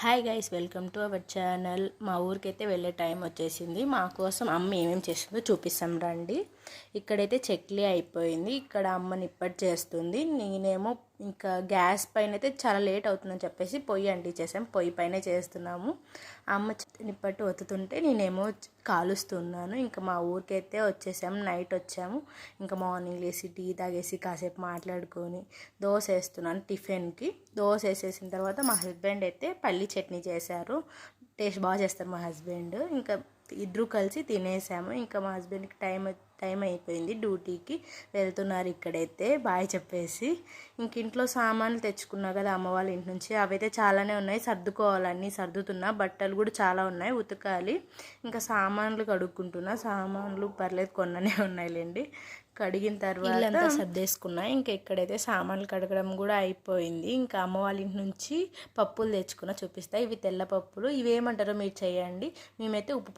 Hi guys, welcome to our channel. మా ఊరికైతే వెళ్ళే time వచ్చేసింది. మా కోసం అమ్మ ఏమేమి చేస్తుందో చూపిస్తాం రండి. ఇక్కడైతే చక్లీ అయిపోయింది. ఇక్కడ అమ్మ నిప్పటి చేస్తుంది. నేనేమో ఇంకా గ్యాస్ పైన అయితే చాలా లేట్ అవుతుందని చెప్పేసి పొయ్యి అంటించేసాం. పొయ్యి పైన చేస్తున్నాము. అమ్మ నిప్పటి ఒత్తుతుంటే నేనేమో కాలుస్తున్నాను. ఇంకా మా ఊరికైతే వచ్చేసాము. నైట్ వచ్చాము. ఇంకా మార్నింగ్ లేసి టీ తాగేసి కాసేపు మాట్లాడుకొని దోశ వేస్తున్నాను టిఫిన్కి. దోశ వేసేసిన తర్వాత మా హస్బెండ్ అయితే పల్లి చట్నీ చేశారు. టేస్ట్ బాగా చేస్తారు మా హస్బెండ్. ఇంకా ఇద్దరు కలిసి తినేసాము. ఇంకా మా హస్బెండ్కి టైం అయిపోయింది, డ్యూటీకి వెళ్తున్నారు. ఇక్కడైతే బాయ్ చెప్పేసి ఇంక ఇంట్లో సామాన్లు తెచ్చుకున్నా కదా అమ్మ వాళ్ళ ఇంటి నుంచి, అవైతే చాలానే ఉన్నాయి. సర్దుకోవాలన్నీ సర్దుతున్నా. బట్టలు కూడా చాలా ఉన్నాయి, ఉతకాలి. ఇంకా సామాన్లు కడుక్కుంటున్నా. సామాన్లు పర్లేదు కొన్ననే ఉన్నాయిలేండి. కడిగిన తర్వాత ఇల్లంతా సర్దేసుకున్నా. ఇంకా ఇక్కడైతే సామాన్లు కడగడం కూడా అయిపోయింది. ఇంకా అమ్మ వాళ్ళ ఇంటి నుంచి పప్పులు తెచ్చుకున్నా, చూపిస్తా. ఇవి తెల్ల పప్పులు. ఇవేమంటారో మీరు చేయండి. మేమైతే ఉప్పు